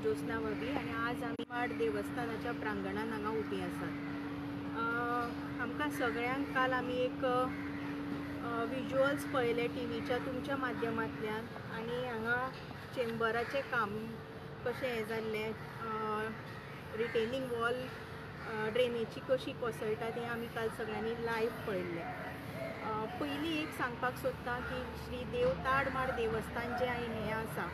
ज्योत्स्ना भाभी आणि आज आमी माड देवस्थानाच्या प्रांगणात हांगा उबी आसात। आमकां सगळ्यांक काल आमी एक विज्युअल्स पळयले टीव्हीच्या तुमच्या माध्यमांतल्यान आणि हांगा चेंबराचें काम कशें हें जाल्लें, रिटेनिंग वॉल ड्रेनेची कशी कोसळटा तें आमी काल सगळ्यांनी लायव्ह पळयल्लें। पयलीं एक सांगपाक सोदतां की श्री देव ताडमाड देवस्थान जें हें आसा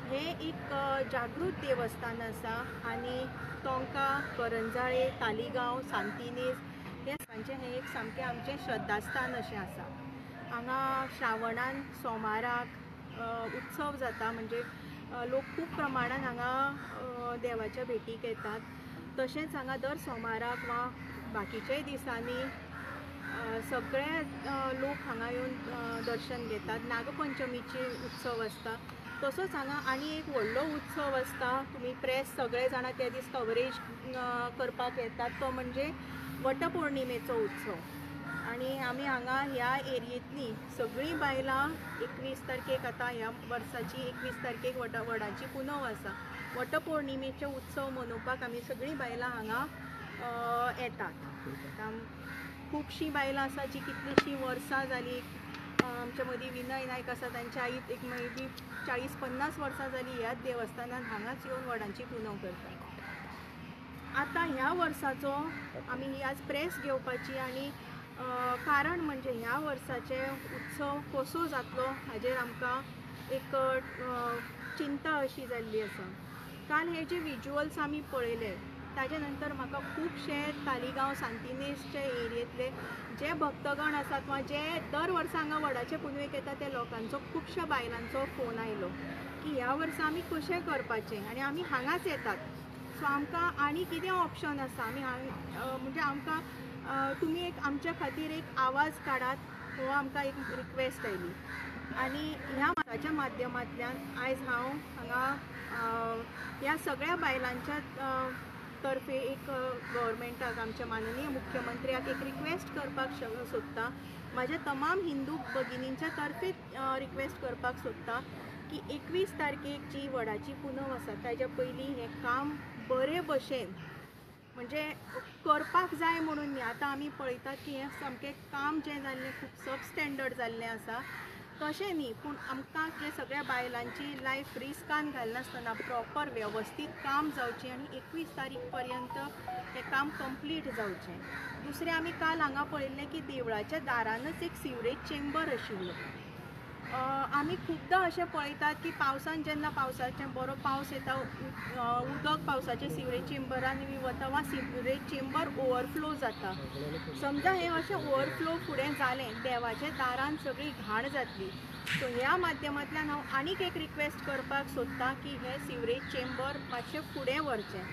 हें एक जागृत देवस्थान आसा आनी टोंका, करंजाळे, तालिगांव, सांतिनेज ह्या देवस्थानचें हें एक सामकें आमचें श्रद्धास्थान अशें आसा। हांगा श्रावणान सोमाराक उत्सव जाता, म्हणजे लोक खूब प्रमाणान हांगा देवाच्या भेटीक येतात। तशेंच हांगा दर सोमाराक वा बाकीच्याय दिसांनी सगळे लोक हांगा येवन दर्शन घेतात। नागपंचमीची उत्सव आसता, तसोच हांगा आनी एक व्हडलो उत्सव आसता, तुमी प्रेस सगळे जाणां त्या दीस कवरेज करपाक येतात, तो म्हणजे वटपौर्णिमेचो उत्सव। आणि आमी हांगा ह्या एरियेंतली सगळीं बायलां 21 तारखेक आतां ह्या वर्साची 21 तारखेक वडाची पुनव आसा, वटपौर्णिमेचो उत्सव मनोवपाक आमी सगळीं बायलां हांगा येतात। खुबशीं बायलां आसा जी कितलींशीं वर्सां जालीं, आमच्या मदीं विनय नायक आसा, तांच्या आईक एक मे बी 40-50 वर्सां जालीं ह्याच देवस्थानान हांगाच येवन वडांची पुनव करतात। आतां ह्या वर्साचो आमी ही आज प्रेस घेवपाची आनी कारण म्हणजे ह्या वर्साचे उत्सव कसो जातलो हाजेर आमकां एक चिंता अशी जाल्ली आसा। काल हे जे विज्युअल्स आमी पळयले ताजे नंतर म्हाका खुबशे तालिगांव सांतिनेजचे एरियेंतले जे भक्तगण आसात वा जे दर वर्सा हांगा वडाचे पुनवेक येता त्या लोकांचो खुबश्या बायलांचो फोन आयलो की ह्या वर्सा आमी कशें करपाचें आनी आमी हांगाच येतात, सो आमकां आनी कितें ऑप्शन आसा, आमी म्हणजे आमकां तुमी एक आमच्या खातीर एक आवाज काडात, हो आमकां एक रिक्वेस्ट आयली। आनी ह्या वर्साच्या माध्यमांतल्यान आयज हांव हांगा ह्या सगळ्या बायलांच्या तर्फे एक गव्हर्मेंटाक, आमच्या माननीय मुख्यमंत्र्याक एक रिक्वेस्ट करपाक सोदतां, म्हाज्या तमाम हिंदू भगिनींच्या तर्फे रिक्वेस्ट करपाक सोदतां की 21 तारखेक जी वडाची पुनव आसा ताज्या पयलीं हें काम बरे भशेन म्हणजे करपाक जाय म्हणून न्ही। आतां आमी पळयतात की हें सामकें काम जें जाल्लें खूब सब स्टँडर्ड जाल्लें आसा, तशें न्ही, पूण आमकां जे सगळ्या बायलांची लायफ रिस्कान घालनासतना प्रॉपर वेवस्थीत काम जावचें आनी 21 तारीख पर्यंत हें काम कंप्लीट जावचें। दुसरें आमी काल हांगा पळयल्लें की देवळाच्या दारानच एक सिवरेज चेंबर आशिल्लो। आमी खुबदां अशें पळयतात की पावसान जेन्ना पावसाचें बरो पावस येता, उदक पावसाचें सिवरेज चेंबरान वता वा सिवरेज चेंबर ओवरफ्लो जाता। समजा हें अशें ओवरफ्लो फुडें जालें, देवाच्या दारान सगळी घाण जातली, सो ह्या माध्यमांतल्यान हांव आनीक एक रिक्वेस्ट करपाक सोदतां की हें सिवरेज चेंबर मातशें फुडें व्हरचें।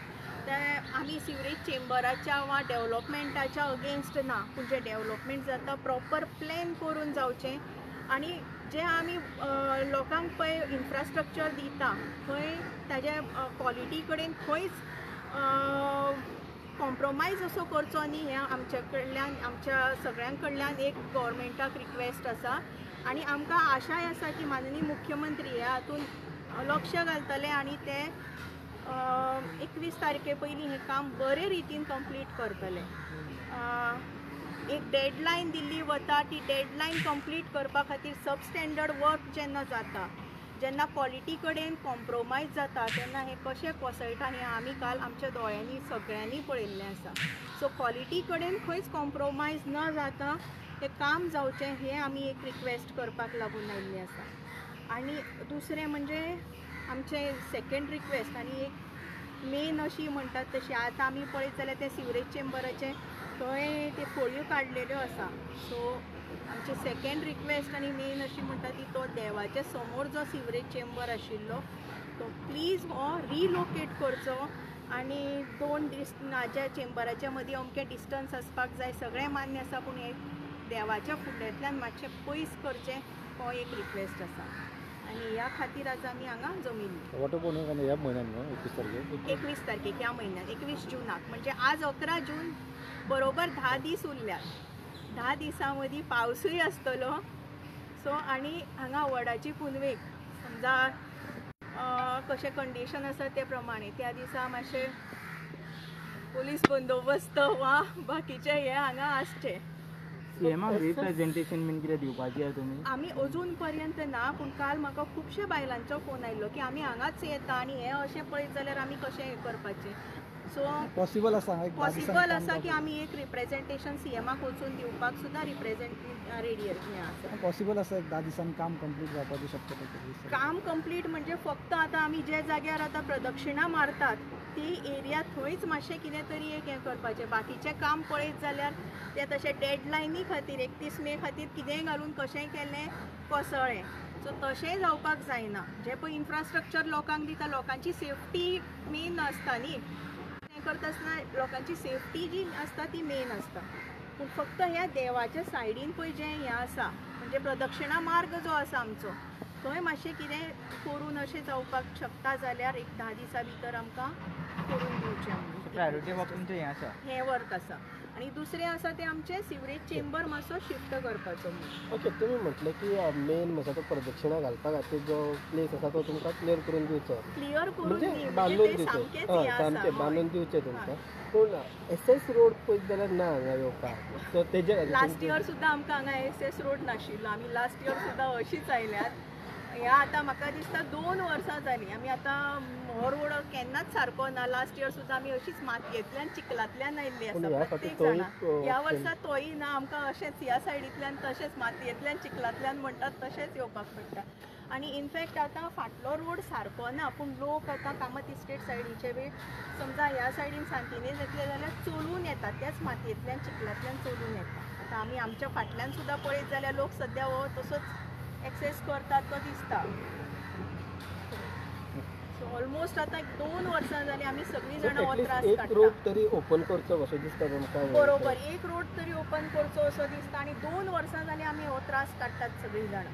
तें आमी सिवरेज चेंबराच्या वा डेवलॉपमेंटाच्या अगेन्स्ट ना, पूण जें डेवलॉपमेंट जाता प्रॉपर प्लॅन करून जावचें आनी जे आमी लोकांक पळय इन्फ्रास्ट्रक्चर दिता थंय ताजे क्वॉलिटी कडेन खंयच कॉम्प्रोमायज असो करचो न्ही, हें आमच्या कडल्यान, आमच्या सगळ्यां कडल्यान एक गव्हर्मेंटाक रिक्वेस्ट आसा। आनी आमकां आशाय आसा की माननीय मुख्यमंत्री ह्या हातूंत लक्ष घालतले आनी ते 21 तारखे पयलीं हें काम बरे रितीन कंप्लीट करतले। एक डेडलायन दिल्ली वता, ती डेडलायन कंप्लीट करपा खातीर सब स्टँडर्ड वर्क जेन्ना जाता, जेन्ना क्वॉलिटी कडेन कॉम्प्रोमायज जाता, तेन्ना हें कशें कोसळटा हें आमी काल आमच्या दोळ्यांनी सगळ्यांनी पळयल्लें आसा। सो क्वॉलिटी कडेन खंयच कॉम्प्रोमायज न जाता हें काम जावचें, हें आमी एक रिक्वेस्ट करपाक लागून आयिल्लीं आसा। आनी दुसरें म्हणजे आमचें सेकेंड रिक्वेस्ट आनी एक मेन अशी म्हणटात तशी, आतां आमी पळयत जाल्यार ते सिवरेज चेंबराचे थंय ते फोळ्यो काडलेल्यो आसा, सो आमची सेकेंड रिक्वेस्ट आनी मेन अशी म्हणटा ती तो देवाच्या समोर जो सिवरेज चेंबर आशिल्लो तो प्लीज हो रिलोकेट करचो आनी 2 ज्या चेंबराच्या मदीं अमकें डिस्टन्स आसपाक जाय सगळें मान्य आसा, पूण हें देवाच्या फुड्यांतल्यान मातशें पयस करचें हो एक रिक्वेस्ट आसा। आनी ह्या खातीर आज आमी हांगा जमिल्लीं। वटपौर्णिमा ह्या म्हयन्यान न्हू 21 तारखेक? 21 तारखेक ह्या म्हयन्यात 21 जुनाक, म्हणजे आज 11 जून, बरोबर 10 दीस उरल्यात। 10 दिसां मदीं पावसूय आसतलो, सो आनी हांगा वडाची पुनवेक समजा कशें कंडिशन आसा ते प्रमाणे त्या दिसा मातशें पोलीस बंदोबस्त वा बाकीचे हे हांगा आसचे. सीएमाक रिप्रेझेंटेशन बीन कितें दिवपाचें आहा तुमी? आमी अजून पर्यंत ना, पूण काल म्हाका खुबशे बायलांचो फोन आयिल्लो की आमी हांगाच येता आनी हें अशें पळयत जाल्यार आमी कशें हें करपाचें. सो पॉसिबल आसा पॉसिबल आसा की आमी एक रिप्रेझेंटेशन सीएमाक वचून दिवपाक सुद्दां रेडी आसा. पॉसिबल आसा एक 10 दिसांनी काम कंप्लीट जावपाची शक्यता. काम कंप्लीट म्हणजे फक्त आतां आमी जे जाग्यार आतां प्रदक्षिणा मारतात ती एरिया थंयच मातशें कितें तरी एक हें करपाचें. बाकीचें काम पळयत जाल्यार तें तशें डेडलायनी खातीर 31 मे खातीर कितेंय घालून कशेंय केलें कोसळ्ळें. सो तशेंय जावपाक जायना. जे पळय इन्फ्रास्ट्रक्चर लोकांक दिता, लोकांची सेफ्टी मेन आसता न्ही. हें करता आसतना लोकांची सेफ्टी जी आसता ती मेन आसता. पूण फक्त ह्या देवाच्या सायडीन पळय जें हें आसा म्हणजे प्रदक्षिणा मार्ग जो आसा आमचो थंय मातशें कितें करून अशें जावपाक शकता जाल्यार एक 10 दिसां भितर आमकां करून दिवचें म्हणून प्रायोरिटी वर्क तुमचें हें आसा? हें वर्क आसा. आनी दुसरें आसा तें आमचें सिवरेज चेंबर मातसो शिफ्ट करपाचो म्हणून. ओके, तुम्ही म्हटलें की मेन म्हजो तो प्रदक्षिणा घालपा खातीर जो प्लेस आसा तो तुमकां क्लियर करून दिवचो, क्लियर करून म्हणजे दी, बांदून म्हणजे ते दिवचे. सामकेंच हय, हें आसा. सामकें हय. बांदून दिवचे तुमकां. पूण एसएस रोड पळयत जाल्यार ना हांगा येवपाक. सो तेजे लास्ट इयर सुद्दां आमकां हांगा एसएस रोड नाशिल्लो. आमी लास्ट इयर सुद्दां अशीच आयल्यात. ह्या आतां म्हाका दिसता 2 वर्सां जालीं. आमी आतां हो रोड केन्नाच सारको ना. लास्ट इयर सुद्दां आमी अशीच मातयेंतल्यान चिखलांतल्यान आयिल्लीं पूण आसा ह्या प्रत्येक फावटी जाणां. तोय ह्या वर्सा तोय ना. आमकां अशेंच ह्या सायडींतल्यान तशेंच मातयेंतल्यान चिखलांतल्यान म्हणटात तशेंच येवपाक पडटा. आनी इनफॅक्ट आतां फाटलो रोड सारको ना, पूण लोक आतां कामत इस्टेट सायडीचे बी समजा ह्या सायडीन सांतिनेज येतले जाल्यार चलून येतात. त्याच मातयेंतल्यान चिखलांतल्यान चलून येतात. आतां आमी आमच्या फाटल्यान सुद्दां पळयत जाल्यार लोक सद्या हो तसोच एक्सेस करतात तो दिसता. सो ऑलमोस्ट आतां 2 वर्सां जालीं आमी सगळीं जाणां हो त्रास एक काडटा. रोड तरी ओपन करचो कसो दिसता तुमकां? बरोबर, एक रोड तरी ओपन करचो असो दिसता. आनी 2 वर्सां जालीं आमी हो त्रास काडटात सगळीं जाणां.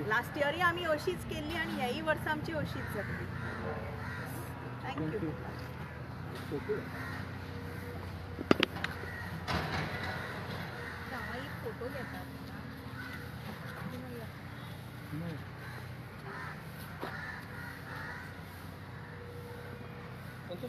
लास्ट इयरय आमी अशीच केल्ली आनी ह्याय वर्सा आमची अशीच जातली. थँक्यू. हांव एक फोटो घेता. ओके.